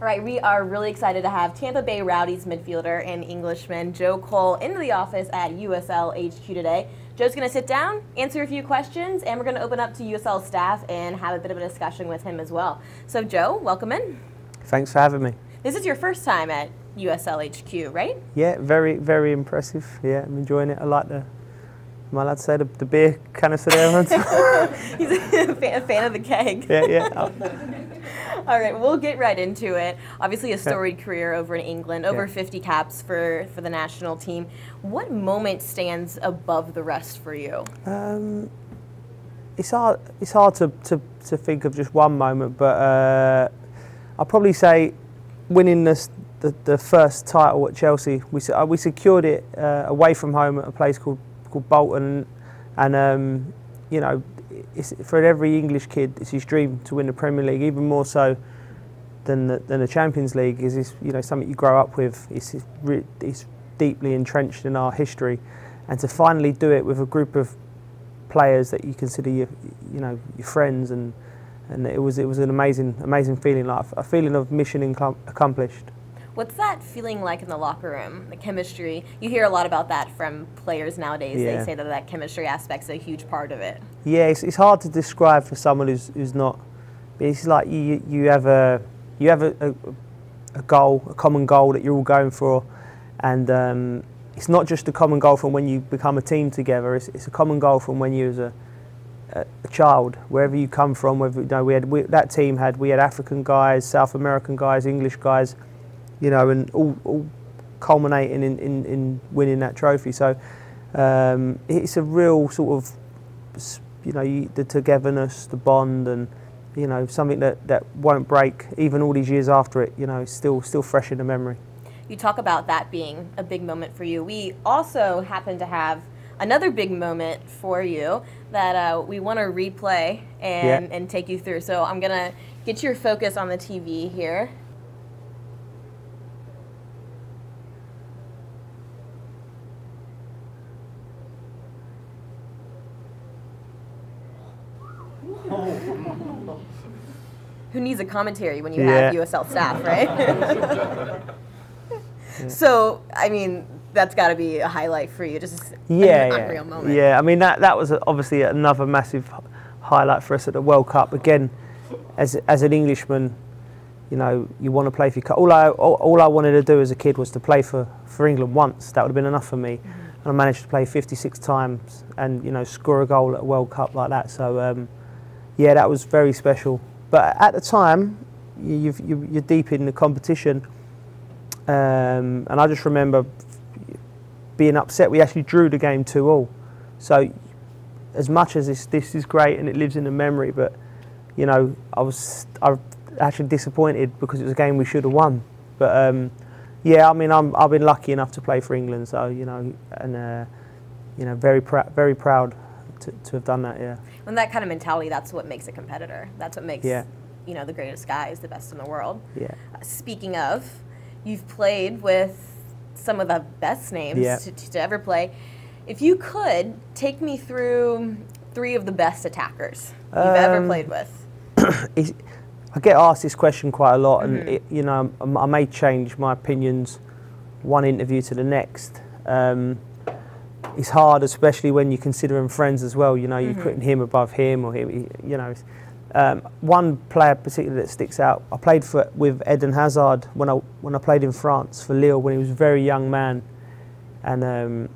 All right, we are really excited to have Tampa Bay Rowdies midfielder and Englishman Joe Cole into the office at USL HQ today. Joe's going to sit down, answer a few questions, and we're going to open up to USL staff and have a bit of a discussion with him as well. So Joe, welcome in. Thanks for having me. This is your first time at USL HQ, right? Yeah, very, very impressive. Yeah, I'm enjoying it. I like am I allowed to say the beer canister there? He's a fan of the keg. Yeah, yeah. All right, we'll get right into it. Obviously a storied career over in England, over 50 caps for the national team. What moment stands above the rest for you? It's hard to think of just one moment, but I'll probably say winning the first title at Chelsea. We secured it away from home at a place called Bolton, and you know, for every English kid, it's his dream to win the Premier League, even more so than the Champions League. Is something you grow up with? It's deeply entrenched in our history, and to finally do it with a group of players that you consider your friends, and it was an amazing feeling, like a feeling of mission accomplished. What's that feeling like in the locker room, the chemistry? You hear a lot about that from players nowadays. Yeah. They say that chemistry aspect's a huge part of it. Yeah, it's hard to describe for someone who's not. It's like you have a goal, a common goal that you're all going for, and it's not just a common goal from when you become a team together. It's a common goal from when you was a child, wherever you come from. Whether that team had African guys, South American guys, English guys. You know, and all culminating in winning that trophy. So it's a real sort of, the togetherness, the bond, and something that won't break even all these years after it. It's still fresh in the memory. You talk about that being a big moment for you. We also happen to have another big moment for you that we want to replay and take you through. So I'm gonna get your focus on the TV here. Who needs a commentary when you have USL staff, right? So, I mean, that's got to be a highlight for you, just an unreal moment. Yeah, I mean, that was obviously another massive highlight for us at the World Cup. Again, as an Englishman, you want to play for your country. All I wanted to do as a kid was to play for England once. That would have been enough for me. And I managed to play 56 times and, score a goal at a World Cup like that. So, yeah, that was very special. But at the time, you're deep in the competition. And I just remember being upset. We actually drew the game 2-2. So as much as this is great and it lives in the memory, but, I was actually disappointed because it was a game we should have won. But, yeah, I mean, I've been lucky enough to play for England, so, and, very proud to have done that, yeah. And that kind of mentality, that's what makes a competitor. That's what makes, the greatest guys the best in the world. Yeah. Speaking of, you've played with some of the best names to ever play. If you could, take me through 3 of the best attackers you've ever played with. I get asked this question quite a lot, and I may change my opinions one interview to the next. It's hard, especially when you consider them friends as well. You're putting him above him or him. One player particularly that sticks out. I played with Eden Hazard when I played in France for Lille when he was a very young man, and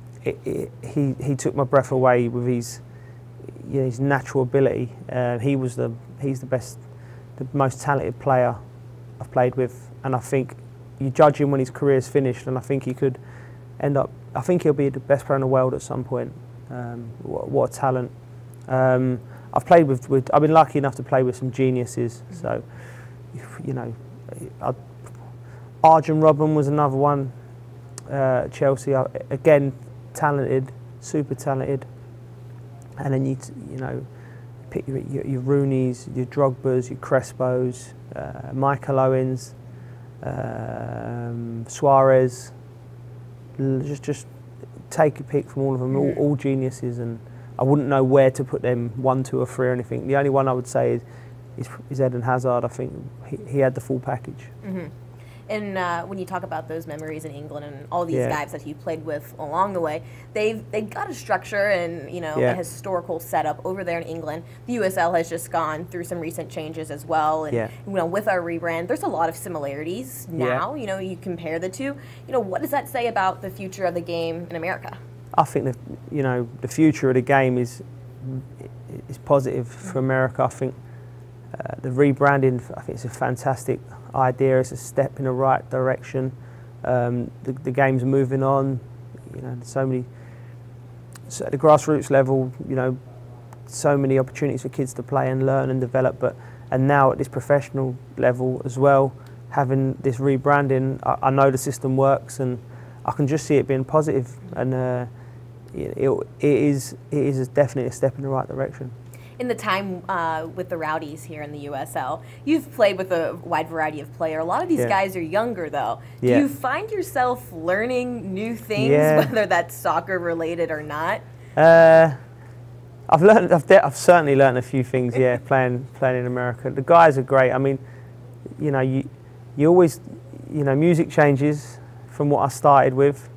he took my breath away with his natural ability. He's the best, the most talented player I've played with, and I think you judge him when his career's finished, and I think he could end up. I think he'll be the best player in the world at some point. What a talent! I've played with. I've been lucky enough to play with some geniuses. So, Arjen Robben was another one. Chelsea, again, talented, super talented. And then pick your Rooneys, your Drogbas, your Crespos, Michael Owens, Suarez. Just take a pick from all of them, all geniuses, and I wouldn't know where to put them, 1, 2 or 3 or anything. The only one I would say is Eden Hazard. I think he had the full package. Mm-hmm. And when you talk about those memories in England and all these Yeah. guys that you played with along the way, they've got a structure and Yeah. a historical setup over there in England. The USL has just gone through some recent changes as well, and Yeah. with our rebrand, there's a lot of similarities now. You compare the two. What does that say about the future of the game in America? I think the future of the game is positive for America. I think the rebranding, I think it's a fantastic idea. It's a step in the right direction. The game's moving on. So at the grassroots level, so many opportunities for kids to play and learn and develop. And now at this professional level as well, having this rebranding, I know the system works, and I can just see it being positive. And it is definitely a step in the right direction. In the time with the Rowdies here in the USL, you've played with a wide variety of players. A lot of these guys are younger, though. Do you find yourself learning new things, whether that's soccer related or not? I've certainly learned a few things. Playing in America, the guys are great. I mean, you always, music changes from what I started with.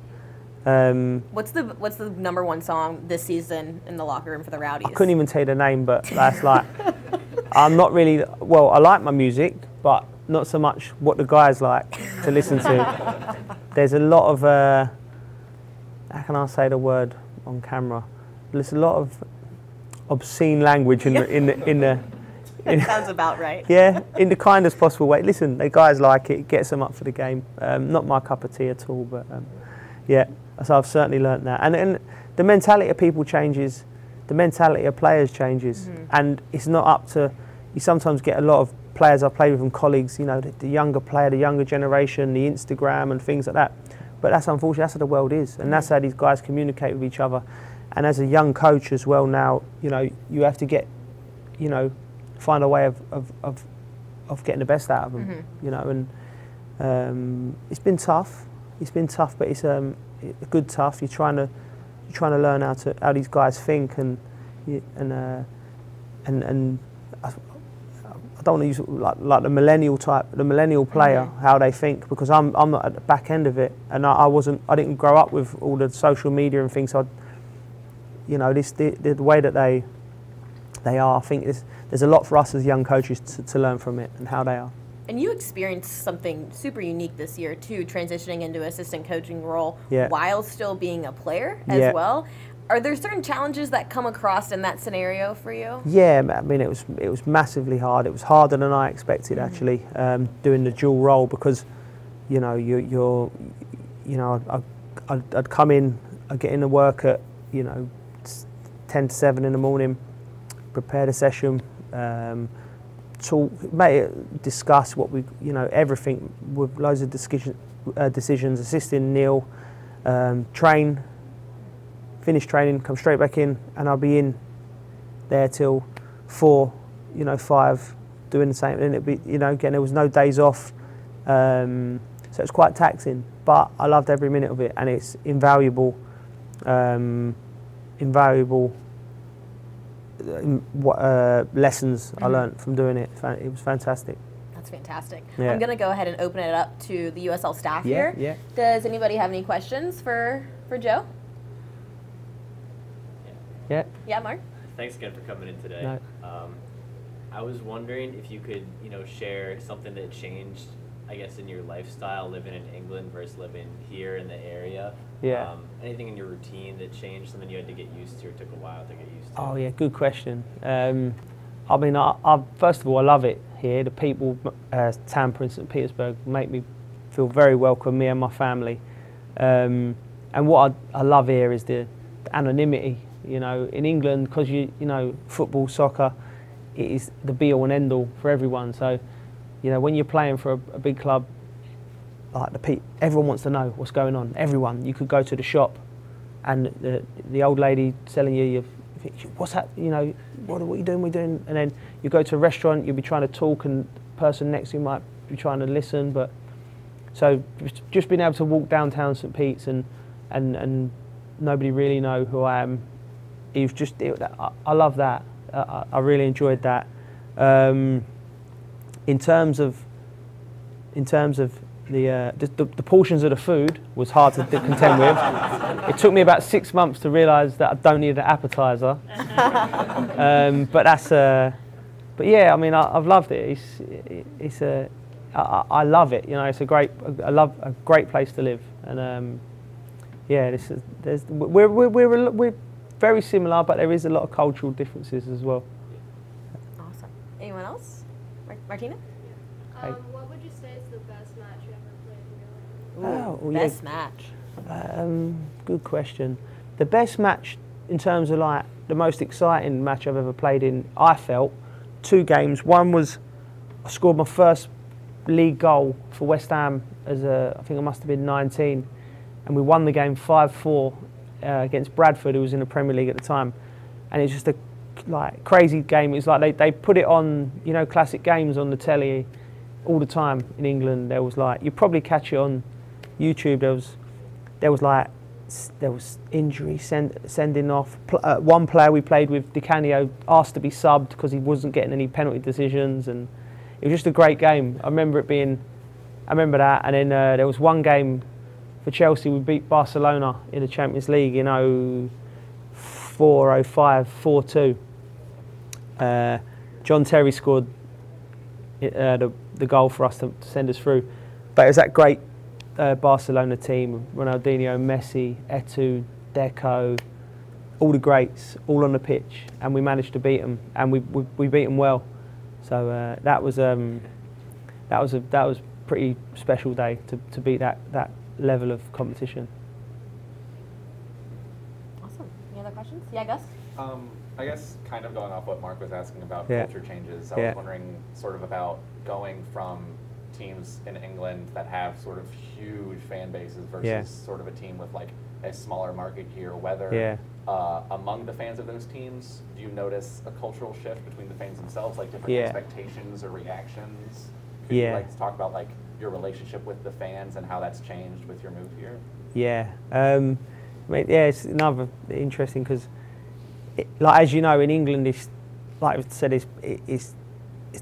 What's the number one song this season in the locker room for the Rowdies? I couldn't even tell you the name, but that's like, I'm not really, well, I like my music, but not so much what the guys like to listen to. There's a lot of, how can I say the word on camera? There's a lot of obscene language in the That sounds about right. Yeah, in the kindest possible way. Listen, the guys like it gets them up for the game. Not my cup of tea at all, but yeah. So I've certainly learnt that. And the mentality of people changes, the mentality of players changes. And it's not up to, you sometimes get a lot of players I've played with and colleagues, the younger player, the younger generation, the Instagram and things like that. But that's unfortunate, that's how the world is. And that's how these guys communicate with each other. And as a young coach as well now, you have to get, find a way of getting the best out of them, and it's been tough. It's been tough, but it's a good tough. You're trying to learn how these guys think, and I don't want to use like the millennial player, how they think, because I'm not at the back end of it, and I didn't grow up with all the social media and things. So the way that they are, I think there's a lot for us as young coaches to learn from it and how they are. And you experienced something super unique this year too, transitioning into assistant coaching role while still being a player as well. Are there certain challenges that come across in that scenario for you? Yeah, I mean it was massively hard. It was harder than I expected actually, doing the dual role, because I'd come in, I'd get into work at 10 to 7 in the morning, prepare the session, discuss what we, everything with loads of decisions, assisting Neil, train, finish training, come straight back in, and I'll be in there till 4, 5, doing the same. And it'd be, again, there was no days off, so it's quite taxing. But I loved every minute of it, and it's invaluable. Lessons I learned from doing it. It was fantastic. That's fantastic. Yeah. I'm going to go ahead and open it up to the USL staff here. Yeah. Does anybody have any questions for Joe? Yeah. Yeah, Mark? Thanks again for coming in today. No. I was wondering if you could, share something that changed, I guess, in your lifestyle living in England versus living here in the area. Yeah. Anything in your routine that changed, something you had to get used to or took a while to get used to? Oh yeah, good question. I mean, I first of all, I love it here. The people, Tampa and St. Petersburg, make me feel very welcome, me and my family. And what I love here is the anonymity. In England, because football, soccer, it is the be-all and end-all for everyone. So, when you're playing for a big club, like everyone wants to know what's going on. Everyone. You could go to the shop, and the old lady selling you, what's that? What are you doing? We're doing. And then you go to a restaurant, you'll be trying to talk, and the person next to you might be trying to listen. But so just being able to walk downtown St. Pete's and nobody really know who I am. I love that. I really enjoyed that. in terms of the portions of the food was hard to contend with. It took me about 6 months to realise that I don't need an appetiser. But yeah, I mean, I've loved it. I love it. You know, I love a great place to live, and yeah, we're very similar, but there is a lot of cultural differences as well. Awesome. Anyone else? Martina? What would you say is the best match you ever played in your life? Best match. Good question. The best match in terms of like the most exciting match I've ever played in, I felt 2 games. One was I scored my first league goal for West Ham I think I must have been 19, and we won the game 5-4 against Bradford, who was in the Premier League at the time, and it's just a crazy game. It's like they put it on, you know, classic games on the telly all the time in England. There was you probably catch it on YouTube. There was injury, sending off. One player we played with, Di Canio, asked to be subbed because he wasn't getting any penalty decisions, and it was just a great game. I remember that. And then there was one game for Chelsea. We beat Barcelona in the Champions League in 4-2. John Terry scored the goal for us to send us through. But it was that great Barcelona team, Ronaldinho, Messi, Eto'o, Deco, all the greats, all on the pitch, and we managed to beat them, and we beat them well. So that was a pretty special day to beat that level of competition. Awesome. Any other questions? Yeah, Gus? I guess kind of going off what Mark was asking about Yeah. culture changes, I Yeah. was wondering sort of about going from teams in England that have sort of huge fan bases versus Yeah. sort of a team with like a smaller market here, whether Yeah. Among the fans of those teams, do you notice a cultural shift between the fans themselves, like different Yeah. expectations or reactions? Could Yeah. you like to talk about like your relationship with the fans and how that's changed with your move here? Yeah, it's another interesting because, like as you know, in England, it's like I said, it's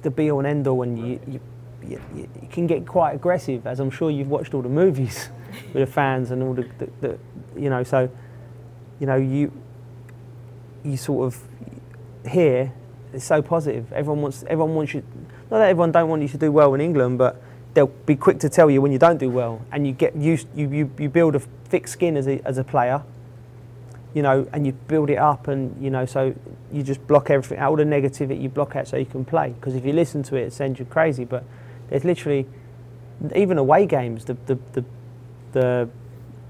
the be all and end all, and you can get quite aggressive, as I'm sure you've watched all the movies with the fans and all the so you sort of here it's so positive. Everyone wants you. Not that everyone don't want you to do well in England, but they'll be quick to tell you when you don't do well, and you get used. You build a thick skin as a player, and you build it up, and so you just block everything out, all the negativity you block out, so you can play. Because if you listen to it, it sends you crazy. But there's literally even away games. The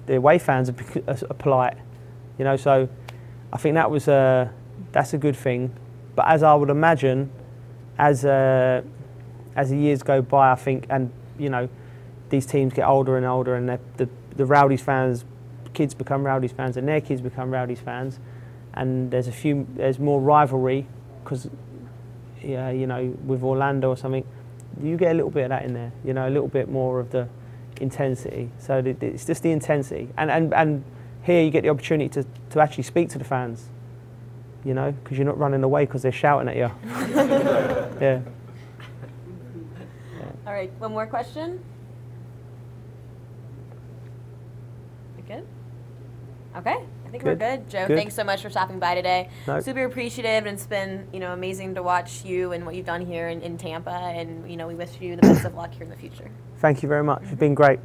away fans are polite, So I think that's a good thing. But as I would imagine, as the years go by, I think, and these teams get older and older, and the Rowdies fans, kids become Rowdies fans, and their kids become Rowdies fans, and there's more rivalry because with Orlando or something, you get a little bit of that in there, a little bit more of the intensity. So it's just the intensity, and here you get the opportunity to actually speak to the fans, because you're not running away because they're shouting at you. Yeah. All right, one more question. We good? Okay, I think we're good. Joe, thanks so much for stopping by today. No. Super appreciative, and it's been amazing to watch you and what you've done here in Tampa, and we wish you the best of luck here in the future. Thank you very much. It's been great.